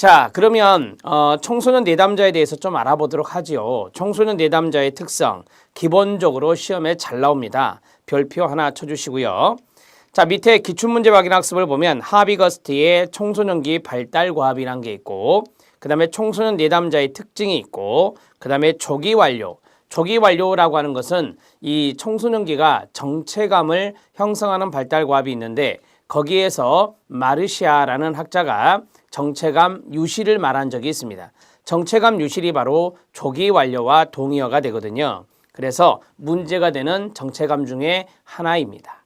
자, 그러면 청소년 내담자에 대해서 좀 알아보도록 하지요. 청소년 내담자의 특성, 기본적으로 시험에 잘 나옵니다. 별표 하나 쳐주시고요. 자, 밑에 기출문제 확인 학습을 보면 하비거스트의 청소년기 발달 과업이라는 게 있고, 그 다음에 청소년 내담자의 특징이 있고, 그 다음에 조기 완료. 조기 완료라고 하는 것은 이 청소년기가 정체감을 형성하는 발달 과업이 있는데, 거기에서 마르시아라는 학자가 정체감 유실을 말한 적이 있습니다. 정체감 유실이 바로 조기 완료와 동의어가 되거든요. 그래서 문제가 되는 정체감 중에 하나입니다.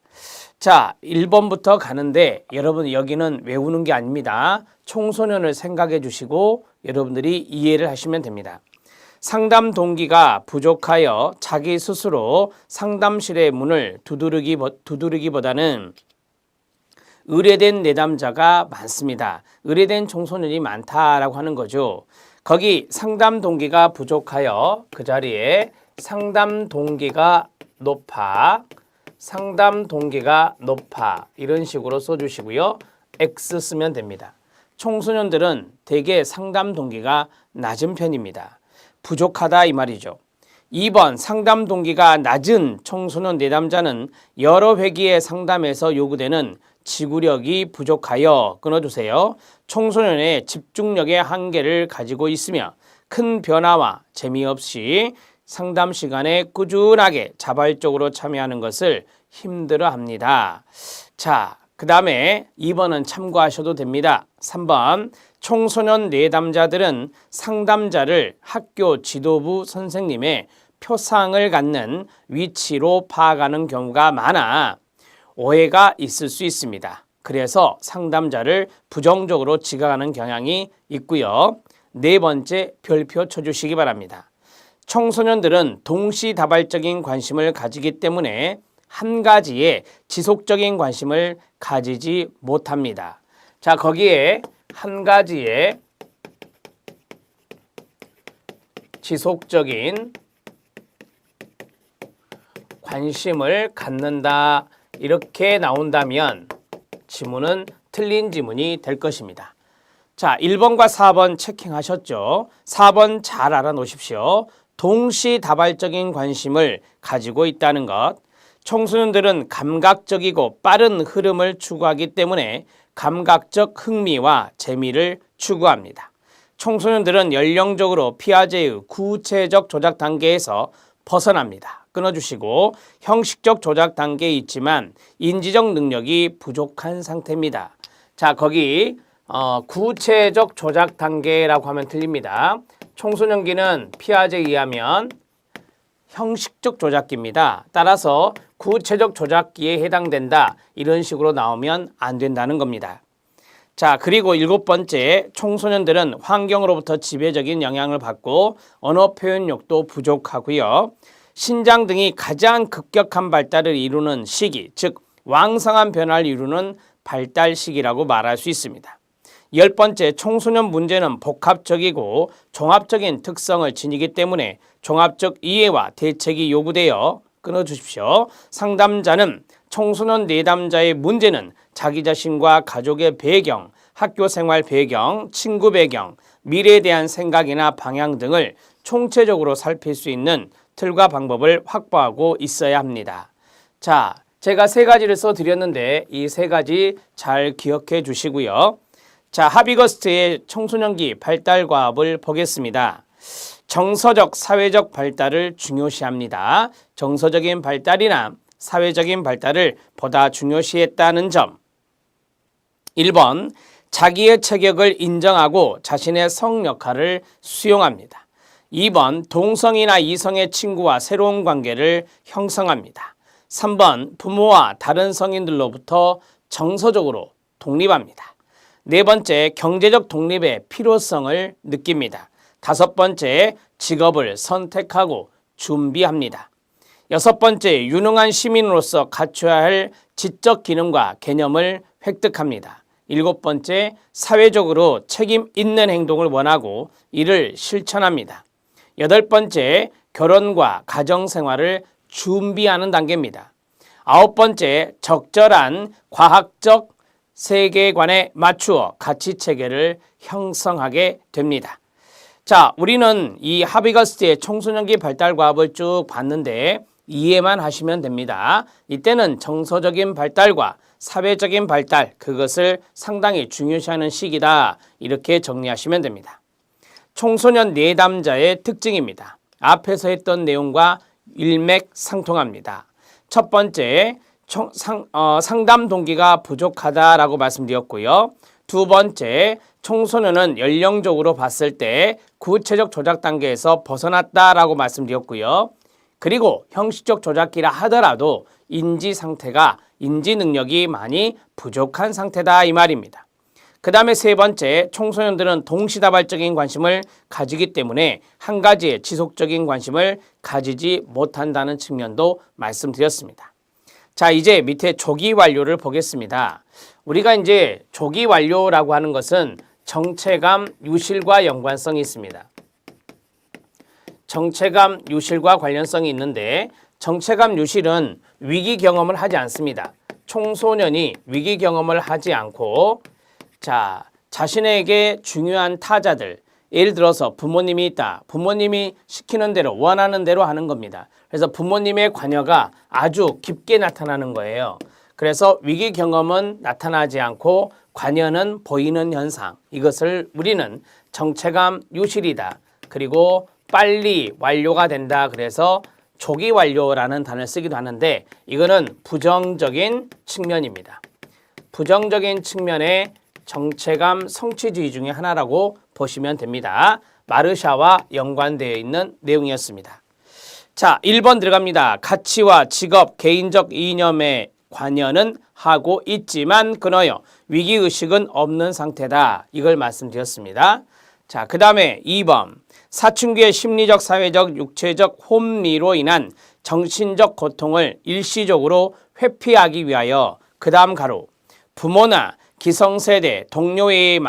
자, 1번부터 가는데 여러분 여기는 외우는 게 아닙니다. 청소년을 생각해 주시고 여러분들이 이해를 하시면 됩니다. 상담 동기가 부족하여 자기 스스로 상담실의 문을 두드리기보다는 의뢰된 내담자가 많습니다. 의뢰된 청소년이 많다라고 하는 거죠. 거기 상담 동기가 부족하여 그 자리에 상담 동기가 높아 이런 식으로 써주시고요. X 쓰면 됩니다. 청소년들은 대개 상담 동기가 낮은 편입니다. 부족하다 이 말이죠. 2번 상담 동기가 낮은 청소년 내담자는 여러 회기의 상담에서 요구되는 지구력이 부족하여 끊어주세요. 청소년의 집중력의 한계를 가지고 있으며 큰 변화와 재미없이 상담 시간에 꾸준하게 자발적으로 참여하는 것을 힘들어합니다. 자, 그 다음에 2번은 참고하셔도 됩니다. 3번 청소년 내담자들은 상담자를 학교 지도부 선생님의 표상을 갖는 위치로 파악하는 경우가 많아 오해가 있을 수 있습니다. 그래서 상담자를 부정적으로 지각하는 경향이 있고요. 네 번째 별표 쳐주시기 바랍니다. 청소년들은 동시다발적인 관심을 가지기 때문에 한 가지에 지속적인 관심을 가지지 못합니다. 자, 거기에 한 가지에 지속적인 관심을 갖는다. 이렇게 나온다면 지문은 틀린 지문이 될 것입니다. 자, 1번과 4번 체킹하셨죠? 4번 잘 알아놓으십시오. 동시다발적인 관심을 가지고 있다는 것. 청소년들은 감각적이고 빠른 흐름을 추구하기 때문에 감각적 흥미와 재미를 추구합니다. 청소년들은 연령적으로 피아제의 구체적 조작 단계에서 벗어납니다. 끊어주시고 형식적 조작 단계에 있지만 인지적 능력이 부족한 상태입니다. 자, 거기 구체적 조작 단계라고 하면 틀립니다. 청소년기는 피아제에 의하면 형식적 조작기입니다. 따라서 구체적 조작기에 해당된다. 이런 식으로 나오면 안 된다는 겁니다. 자, 그리고 7번째, 청소년들은 환경으로부터 지배적인 영향을 받고 언어 표현력도 부족하고요. 신장 등이 가장 급격한 발달을 이루는 시기, 즉 왕성한 변화를 이루는 발달 시기라고 말할 수 있습니다. 10번째, 청소년 문제는 복합적이고 종합적인 특성을 지니기 때문에 종합적 이해와 대책이 요구되어 끊어주십시오. 상담자는 청소년 내담자의 문제는 자기 자신과 가족의 배경, 학교 생활 배경, 친구 배경, 미래에 대한 생각이나 방향 등을 총체적으로 살필 수 있는 틀과 방법을 확보하고 있어야 합니다. 자, 제가 3가지를 써드렸는데 이 3가지 잘 기억해 주시고요. 자, 하비거스트의 청소년기 발달 과업을 보겠습니다. 정서적, 사회적 발달을 중요시합니다. 정서적인 발달이나 사회적인 발달을 보다 중요시했다는 점. 1번, 자기의 체격을 인정하고 자신의 성 역할을 수용합니다. 2번, 동성이나 이성의 친구와 새로운 관계를 형성합니다. 3번, 부모와 다른 성인들로부터 정서적으로 독립합니다. 4번째, 경제적 독립의 필요성을 느낍니다. 5번째, 직업을 선택하고 준비합니다. 6번째, 유능한 시민으로서 갖춰야 할 지적 기능과 개념을 획득합니다. 7번째, 사회적으로 책임 있는 행동을 원하고 이를 실천합니다. 8번째, 결혼과 가정생활을 준비하는 단계입니다. 9번째, 적절한 과학적 세계관에 맞추어 가치체계를 형성하게 됩니다. 자, 우리는 이 하비거스트의 청소년기 발달과업을 쭉 봤는데 이해만 하시면 됩니다. 이때는 정서적인 발달과 사회적인 발달, 그것을 상당히 중요시하는 시기다. 이렇게 정리하시면 됩니다. 청소년 내담자의 특징입니다. 앞에서 했던 내용과 일맥상통합니다. 첫 번째, 상담 동기가 부족하다라고 말씀드렸고요. 두 번째, 청소년은 연령적으로 봤을 때 구체적 조작 단계에서 벗어났다라고 말씀드렸고요. 그리고 형식적 조작기라 하더라도 인지 상태가 인지 능력이 많이 부족한 상태다 이 말입니다. 그 다음에 세 번째, 청소년들은 동시다발적인 관심을 가지기 때문에 한 가지에 지속적인 관심을 가지지 못한다는 측면도 말씀드렸습니다. 자, 이제 밑에 조기 완료를 보겠습니다. 우리가 이제 조기 완료라고 하는 것은 정체감 유실과 연관성이 있습니다. 정체감 유실과 관련성이 있는데 정체감 유실은 위기 경험을 하지 않습니다. 청소년이 위기 경험을 하지 않고 자신에게 중요한 타자들, 예를 들어서 부모님이 있다. 부모님이 시키는 대로 원하는 대로 하는 겁니다. 그래서 부모님의 관여가 아주 깊게 나타나는 거예요. 그래서 위기 경험은 나타나지 않고 관여는 보이는 현상. 이것을 우리는 정체감 유실이다. 그리고 빨리 완료가 된다. 그래서 조기 완료라는 단어를 쓰기도 하는데 이거는 부정적인 측면입니다. 부정적인 측면의 정체감 성취주의 중에 하나라고 보시면 됩니다. 마르샤와 연관되어 있는 내용이었습니다. 자, 1번 들어갑니다. 가치와 직업, 개인적 이념의 관여는 하고 있지만 그너여 위기의식은 없는 상태다. 이걸 말씀드렸습니다. 자, 그 다음에 2번. 사춘기의 심리적, 사회적, 육체적 혼미로 인한 정신적 고통을 일시적으로 회피하기 위하여 그 다음 가로 부모나 기성세대, 동료에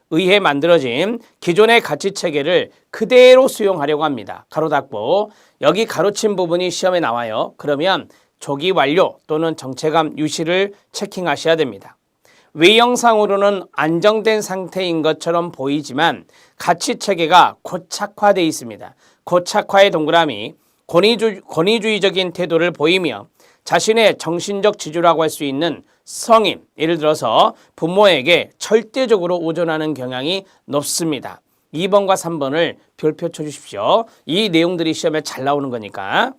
의해 만들어진 기존의 가치체계를 그대로 수용하려고 합니다. 가로 닫고 여기 가로친 부분이 시험에 나와요. 그러면 조기 완료 또는 정체감 유실을 체킹하셔야 됩니다. 외형상으로는 안정된 상태인 것처럼 보이지만 가치체계가 고착화되어 있습니다. 고착화의 동그라미, 권위주의적인 태도를 보이며 자신의 정신적 지주라고 할 수 있는 성인, 예를 들어서 부모에게 절대적으로 의존하는 경향이 높습니다. 2번과 3번을 별표 쳐주십시오. 이 내용들이 시험에 잘 나오는 거니까.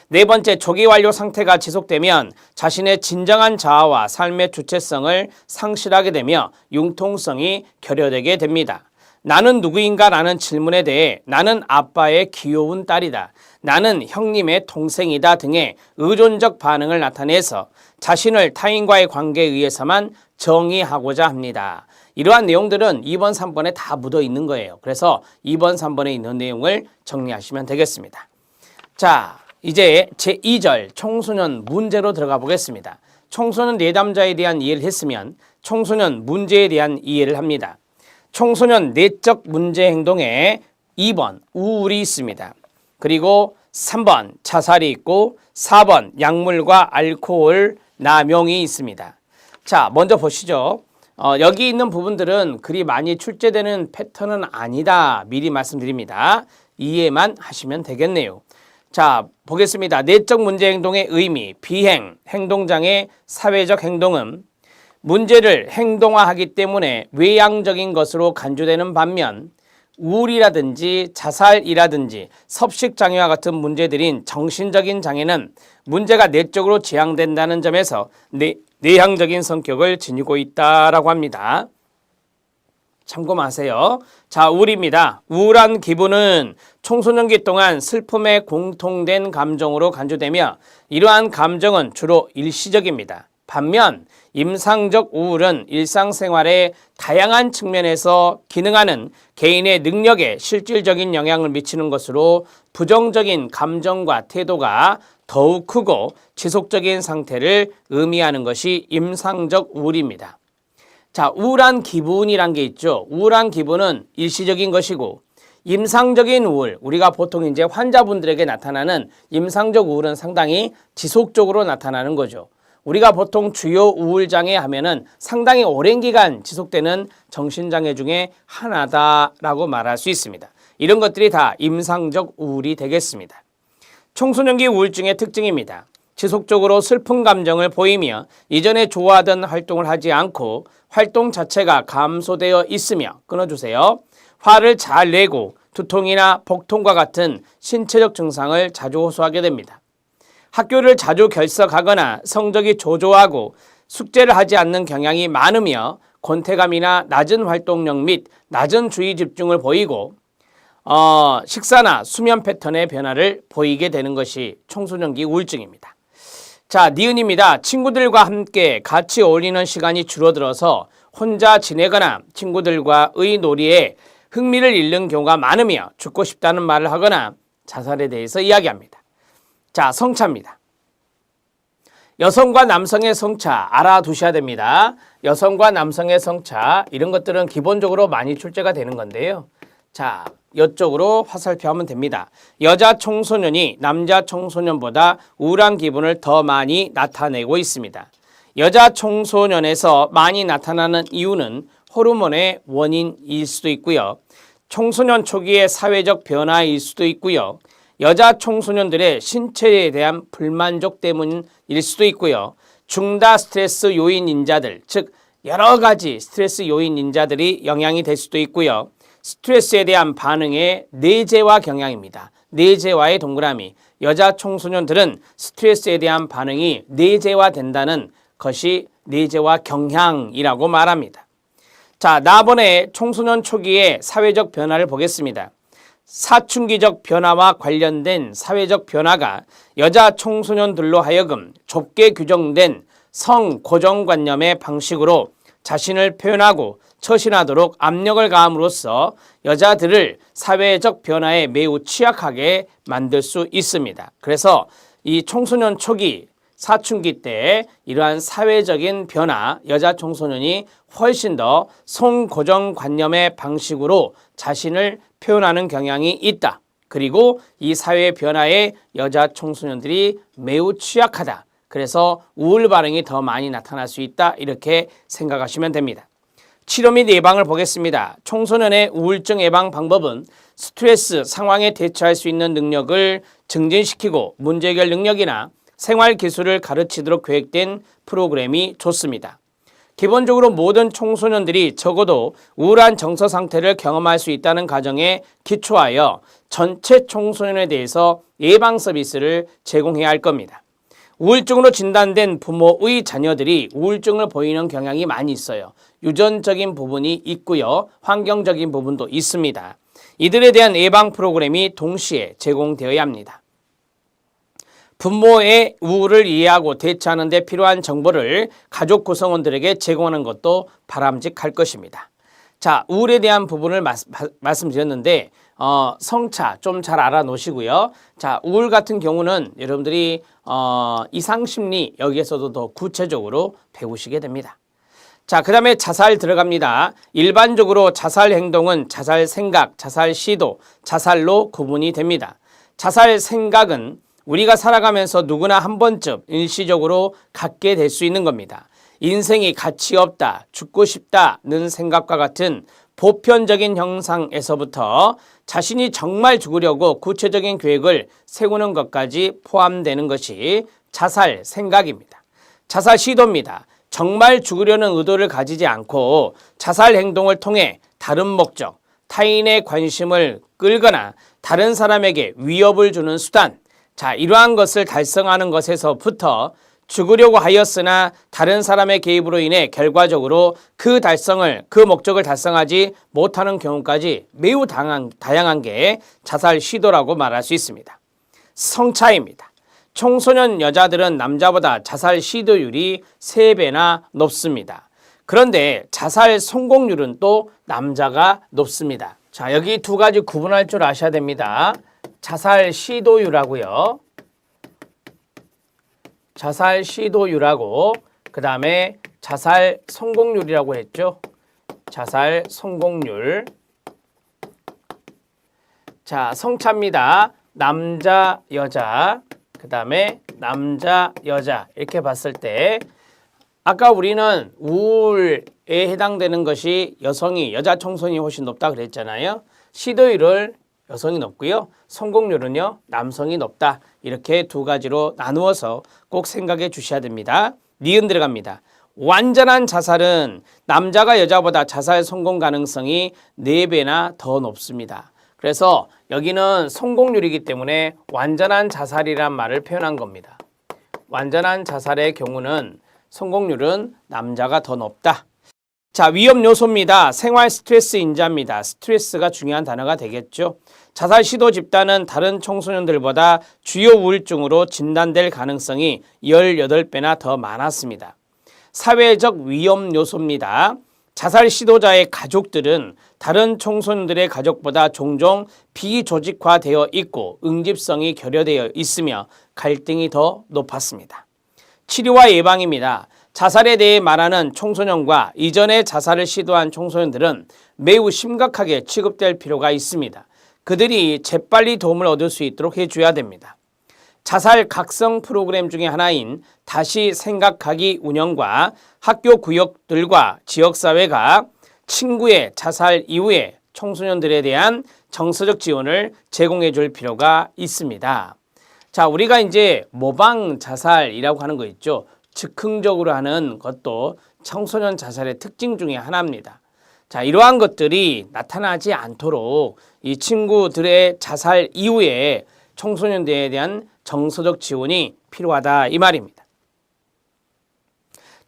네 번째, 조기 완료 상태가 지속되면 자신의 진정한 자아와 삶의 주체성을 상실하게 되며 융통성이 결여되게 됩니다. 나는 누구인가 라는 질문에 대해 나는 아빠의 귀여운 딸이다. 나는 형님의 동생이다 등의 의존적 반응을 나타내서 자신을 타인과의 관계에 의해서만 정의하고자 합니다. 이러한 내용들은 2번, 3번에 다 묻어 있는 거예요. 그래서 2번, 3번에 있는 내용을 정리하시면 되겠습니다. 자, 이제 제2절 청소년 문제로 들어가 보겠습니다. 청소년 내담자에 대한 이해를 했으면 청소년 문제에 대한 이해를 합니다. 청소년 내적 문제 행동에 2번 우울이 있습니다. 그리고 3번 자살이 있고 4번 약물과 알코올 남용이 있습니다. 자, 먼저 보시죠. 여기 있는 부분들은 그리 많이 출제되는 패턴은 아니다. 미리 말씀드립니다. 이해만 하시면 되겠네요. 자, 보겠습니다. 내적 문제 행동의 의미, 비행, 행동장애, 사회적 행동은 문제를 행동화하기 때문에 외향적인 것으로 간주되는 반면 우울이라든지 자살이라든지 섭식장애와 같은 문제들인 정신적인 장애는 문제가 내적으로 지향된다는 점에서 내향적인 성격을 지니고 있다라고 합니다. 참고하세요. 자, 우울입니다. 우울한 기분은 청소년기 동안 슬픔에 공통된 감정으로 간주되며 이러한 감정은 주로 일시적입니다. 반면 임상적 우울은 일상생활의 다양한 측면에서 기능하는 개인의 능력에 실질적인 영향을 미치는 것으로 부정적인 감정과 태도가 더욱 크고 지속적인 상태를 의미하는 것이 임상적 우울입니다. 자, 우울한 기분이란 게 있죠. 우울한 기분은 일시적인 것이고 임상적인 우울, 우리가 보통 이제 환자분들에게 나타나는 임상적 우울은 상당히 지속적으로 나타나는 거죠. 우리가 보통 주요 우울장애 하면은 상당히 오랜 기간 지속되는 정신장애 중에 하나다라고 말할 수 있습니다. 이런 것들이 다 임상적 우울이 되겠습니다. 청소년기 우울증의 특징입니다. 지속적으로 슬픈 감정을 보이며 이전에 좋아하던 활동을 하지 않고 활동 자체가 감소되어 있으며 끊어주세요. 화를 잘 내고 두통이나 복통과 같은 신체적 증상을 자주 호소하게 됩니다. 학교를 자주 결석하거나 성적이 저조하고 숙제를 하지 않는 경향이 많으며 권태감이나 낮은 활동력 및 낮은 주의 집중을 보이고 식사나 수면 패턴의 변화를 보이게 되는 것이 청소년기 우울증입니다. 자, 니은입니다. 친구들과 함께 같이 어울리는 시간이 줄어들어서 혼자 지내거나 친구들과의 놀이에 흥미를 잃는 경우가 많으며 죽고 싶다는 말을 하거나 자살에 대해서 이야기합니다. 자, 성차입니다. 여성과 남성의 성차 알아두셔야 됩니다. 여성과 남성의 성차 이런 것들은 기본적으로 많이 출제가 되는 건데요. 자, 이쪽으로 화살표하면 됩니다. 여자 청소년이 남자 청소년보다 우울한 기분을 더 많이 나타내고 있습니다. 여자 청소년에서 많이 나타나는 이유는 호르몬의 원인일 수도 있고요. 청소년 초기의 사회적 변화일 수도 있고요. 여자 청소년들의 신체에 대한 불만족 때문일 수도 있고요. 중다 스트레스 요인 인자들, 즉 여러 가지 스트레스 요인 인자들이 영향이 될 수도 있고요. 스트레스에 대한 반응의 내재화 경향입니다. 내재화의 동그라미. 여자 청소년들은 스트레스에 대한 반응이 내재화된다는 것이 내재화 경향이라고 말합니다. 자, 나번에 청소년 초기의 사회적 변화를 보겠습니다. 사춘기적 변화와 관련된 사회적 변화가 여자 청소년들로 하여금 좁게 규정된 성 고정관념의 방식으로 자신을 표현하고 처신하도록 압력을 가함으로써 여자들을 사회적 변화에 매우 취약하게 만들 수 있습니다. 그래서 이 청소년 초기 사춘기 때 이러한 사회적인 변화, 여자 청소년이 훨씬 더 성고정관념의 방식으로 자신을 표현하는 경향이 있다. 그리고 이 사회 변화에 여자 청소년들이 매우 취약하다. 그래서 우울 반응이 더 많이 나타날 수 있다. 이렇게 생각하시면 됩니다. 치료 및 예방을 보겠습니다. 청소년의 우울증 예방 방법은 스트레스 상황에 대처할 수 있는 능력을 증진시키고 문제 해결 능력이나 생활 기술을 가르치도록 계획된 프로그램이 좋습니다. 기본적으로 모든 청소년들이 적어도 우울한 정서 상태를 경험할 수 있다는 가정에 기초하여 전체 청소년에 대해서 예방 서비스를 제공해야 할 겁니다. 우울증으로 진단된 부모의 자녀들이 우울증을 보이는 경향이 많이 있어요. 유전적인 부분이 있고요. 환경적인 부분도 있습니다. 이들에 대한 예방 프로그램이 동시에 제공되어야 합니다. 부모의 우울을 이해하고 대처하는 데 필요한 정보를 가족 구성원들에게 제공하는 것도 바람직할 것입니다. 자, 우울에 대한 부분을 말씀드렸는데 성차 좀 잘 알아놓으시고요. 자, 우울 같은 경우는 여러분들이 이상심리 여기에서도 더 구체적으로 배우시게 됩니다. 자, 그 다음에 자살 들어갑니다. 일반적으로 자살 행동은 자살 생각, 자살 시도, 자살로 구분이 됩니다. 자살 생각은 우리가 살아가면서 누구나 한 번쯤 일시적으로 갖게 될 수 있는 겁니다. 인생이 가치 없다, 죽고 싶다는 생각과 같은 보편적인 형상에서부터 자신이 정말 죽으려고 구체적인 계획을 세우는 것까지 포함되는 것이 자살 생각입니다. 자살 시도입니다. 정말 죽으려는 의도를 가지지 않고 자살 행동을 통해 다른 목적, 타인의 관심을 끌거나 다른 사람에게 위협을 주는 수단, 자, 이러한 것을 달성하는 것에서부터 죽으려고 하였으나 다른 사람의 개입으로 인해 결과적으로 그 목적을 달성하지 못하는 경우까지 매우 다양한 게 자살 시도라고 말할 수 있습니다. 성차입니다. 청소년 여자들은 남자보다 자살 시도율이 3배나 높습니다. 그런데 자살 성공률은 또 남자가 높습니다. 자, 여기 두 가지 구분할 줄 아셔야 됩니다. 자살 시도율하고요. 자살 시도율하고 그 다음에 자살 성공률이라고 했죠. 자살 성공률. 자, 성차입니다. 남자, 여자. 그 다음에 남자, 여자 이렇게 봤을 때 아까 우리는 우울에 해당되는 것이 여자 청소년이 훨씬 높다 그랬잖아요. 시도율을 여성이 높고요. 성공률은요, 남성이 높다. 이렇게 두 가지로 나누어서 꼭 생각해 주셔야 됩니다. 니은 들어갑니다. 완전한 자살은 남자가 여자보다 자살 성공 가능성이 4배나 더 높습니다. 그래서 여기는 성공률이기 때문에 완전한 자살이란 말을 표현한 겁니다. 완전한 자살의 경우는 성공률은 남자가 더 높다. 자, 위험 요소입니다. 생활 스트레스 인자입니다. 스트레스가 중요한 단어가 되겠죠. 자살 시도 집단은 다른 청소년들보다 주요 우울증으로 진단될 가능성이 18배나 더 많았습니다. 사회적 위험 요소입니다. 자살 시도자의 가족들은 다른 청소년들의 가족보다 종종 비조직화되어 있고 응집성이 결여되어 있으며 갈등이 더 높았습니다. 치료와 예방입니다. 자살에 대해 말하는 청소년과 이전에 자살을 시도한 청소년들은 매우 심각하게 취급될 필요가 있습니다. 그들이 재빨리 도움을 얻을 수 있도록 해줘야 됩니다. 자살 각성 프로그램 중에 하나인 다시 생각하기 운영과 학교 구역들과 지역사회가 친구의 자살 이후에 청소년들에 대한 정서적 지원을 제공해 줄 필요가 있습니다. 자, 우리가 이제 모방 자살이라고 하는 거 있죠. 즉흥적으로 하는 것도 청소년 자살의 특징 중에 하나입니다. 자, 이러한 것들이 나타나지 않도록 이 친구들의 자살 이후에 청소년들에 대한 정서적 지원이 필요하다 이 말입니다.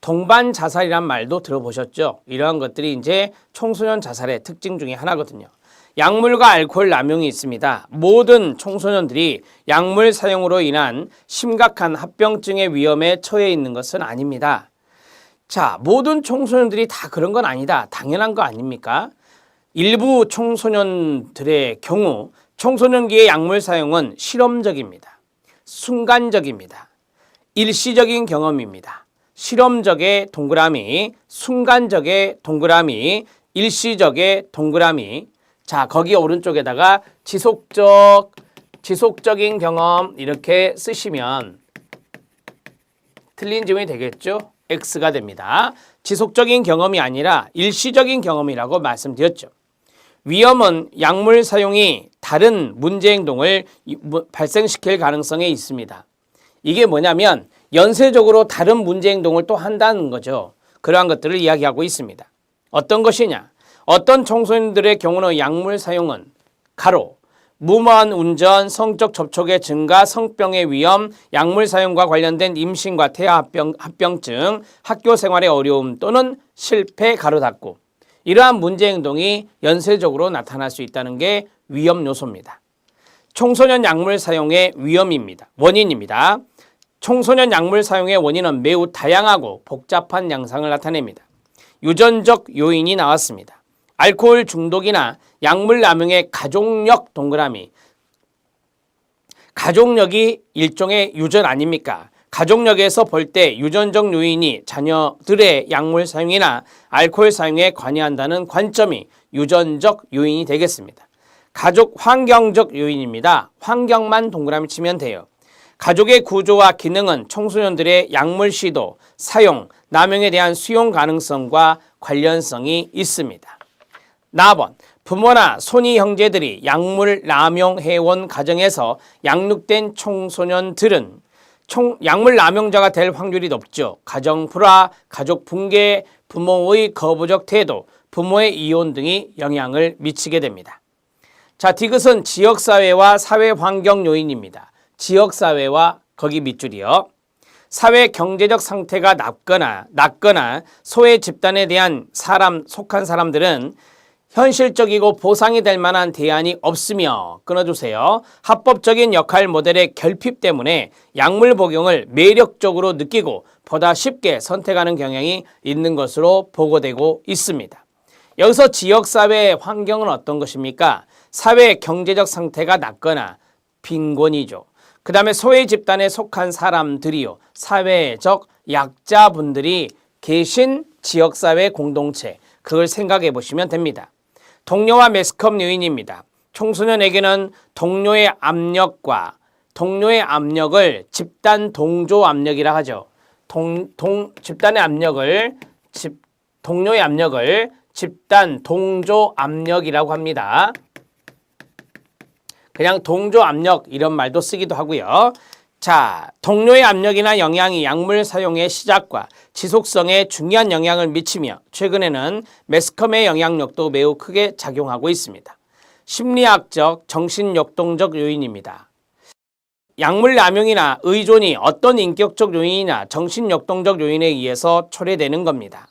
동반 자살이란 말도 들어보셨죠? 이러한 것들이 이제 청소년 자살의 특징 중에 하나거든요. 약물과 알코올 남용이 있습니다. 모든 청소년들이 약물 사용으로 인한 심각한 합병증의 위험에 처해 있는 것은 아닙니다. 자, 모든 청소년들이 다 그런 건 아니다. 당연한 거 아닙니까? 일부 청소년들의 경우 청소년기의 약물 사용은 실험적입니다. 순간적입니다. 일시적인 경험입니다. 실험적의 동그라미, 순간적의 동그라미, 일시적의 동그라미. 자, 거기 오른쪽에다가 지속적인 경험 이렇게 쓰시면 틀린 질문이 되겠죠? X가 됩니다. 지속적인 경험이 아니라 일시적인 경험이라고 말씀드렸죠. 위험은 약물 사용이 다른 문제 행동을 발생시킬 가능성이 있습니다. 이게 뭐냐면 연쇄적으로 다른 문제 행동을 또 한다는 거죠. 그러한 것들을 이야기하고 있습니다. 어떤 것이냐? 어떤 청소년들의 경우는 약물 사용은 가로, 무모한 운전, 성적 접촉의 증가, 성병의 위험, 약물 사용과 관련된 임신과 태아 합병증, 학교 생활의 어려움 또는 실패 가로 닫고 이러한 문제 행동이 연쇄적으로 나타날 수 있다는 게 위험 요소입니다. 청소년 약물 사용의 위험입니다. 원인입니다. 청소년 약물 사용의 원인은 매우 다양하고 복잡한 양상을 나타냅니다. 유전적 요인이 나왔습니다. 알코올 중독이나 약물 남용의 가족력 동그라미. 가족력이 일종의 유전 아닙니까? 가족력에서 볼 때 유전적 요인이 자녀들의 약물 사용이나 알코올 사용에 관여한다는 관점이 유전적 요인이 되겠습니다. 가족 환경적 요인입니다. 환경만 동그라미 치면 돼요. 가족의 구조와 기능은 청소년들의 약물 시도, 사용, 남용에 대한 수용 가능성과 관련성이 있습니다. 4번, 부모나 손위 형제들이 약물 남용해온 가정에서 양육된 청소년들은 약물 남용자가 될 확률이 높죠. 가정 불화, 가족 붕괴, 부모의 거부적 태도, 부모의 이혼 등이 영향을 미치게 됩니다. 자, 디귿은 지역사회와 사회환경 요인입니다. 지역사회와 거기 밑줄이요. 사회 경제적 상태가 낮거나 소외 집단에 대한 속한 사람들은 현실적이고 보상이 될 만한 대안이 없으며 끊어주세요. 합법적인 역할 모델의 결핍 때문에 약물 복용을 매력적으로 느끼고 보다 쉽게 선택하는 경향이 있는 것으로 보고되고 있습니다. 여기서 지역사회 환경은 어떤 것입니까? 사회 경제적 상태가 낮거나 빈곤이죠. 그 다음에 소외 집단에 속한 사람들이요. 사회적 약자분들이 계신 지역사회 공동체, 그걸 생각해 보시면 됩니다. 동료와 매스컴 요인입니다. 청소년에게는 동료의 압력과 동료의 압력을 집단 동조 압력이라 하죠. 집단의 압력을 동료의 압력을 집단 동조 압력이라고 합니다. 그냥 동조 압력 이런 말도 쓰기도 하고요. 자, 동료의 압력이나 영향이 약물 사용의 시작과 지속성에 중요한 영향을 미치며 최근에는 매스컴의 영향력도 매우 크게 작용하고 있습니다. 심리학적, 정신역동적 요인입니다. 약물 남용이나 의존이 어떤 인격적 요인이나 정신역동적 요인에 의해서 초래되는 겁니다.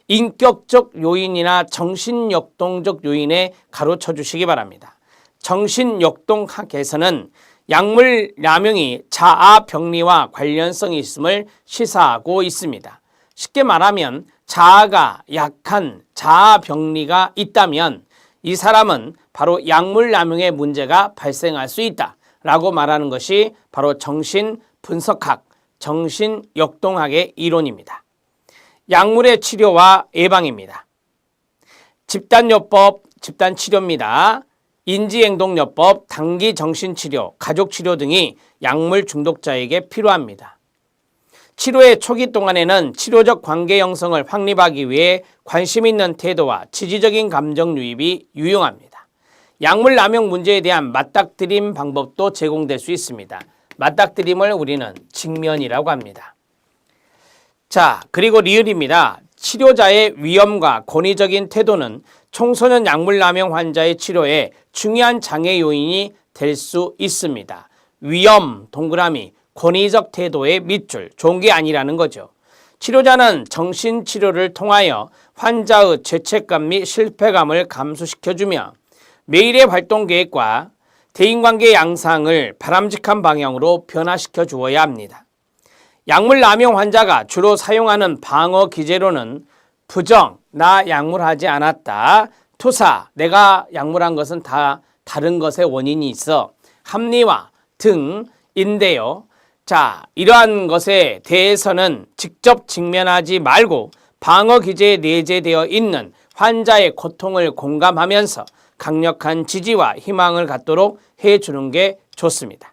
인격적 요인이나 정신역동적 요인에 가로쳐 주시기 바랍니다. 정신역동학에서는 약물 남용이 자아병리와 관련성이 있음을 시사하고 있습니다. 쉽게 말하면 자아가 약한 자아병리가 있다면 이 사람은 바로 약물 남용의 문제가 발생할 수 있다라고 말하는 것이 바로 정신분석학, 정신역동학의 이론입니다. 약물의 치료와 예방입니다. 집단요법, 집단치료입니다. 인지행동요법, 단기정신치료, 가족치료 등이 약물 중독자에게 필요합니다. 치료의 초기 동안에는 치료적 관계 형성을 확립하기 위해 관심 있는 태도와 지지적인 감정 유입이 유용합니다. 약물 남용 문제에 대한 맞닥뜨림 방법도 제공될 수 있습니다. 맞닥뜨림을 우리는 직면이라고 합니다. 자, 그리고 리을입니다. 치료자의 위험과 권위적인 태도는 청소년 약물 남용 환자의 치료에 중요한 장애 요인이 될 수 있습니다. 위험, 동그라미, 권위적 태도의 밑줄, 좋은 게 아니라는 거죠. 치료자는 정신치료를 통하여 환자의 죄책감 및 실패감을 감소시켜주며 매일의 활동 계획과 대인관계 양상을 바람직한 방향으로 변화시켜 주어야 합니다. 약물 남용 환자가 주로 사용하는 방어 기제로는 부정, 나 약물하지 않았다. 투사, 내가 약물한 것은 다 다른 것의 원인이 있어. 합리화 등인데요. 자, 이러한 것에 대해서는 직접 직면하지 말고 방어 기제에 내재되어 있는 환자의 고통을 공감하면서 강력한 지지와 희망을 갖도록 해주는 게 좋습니다.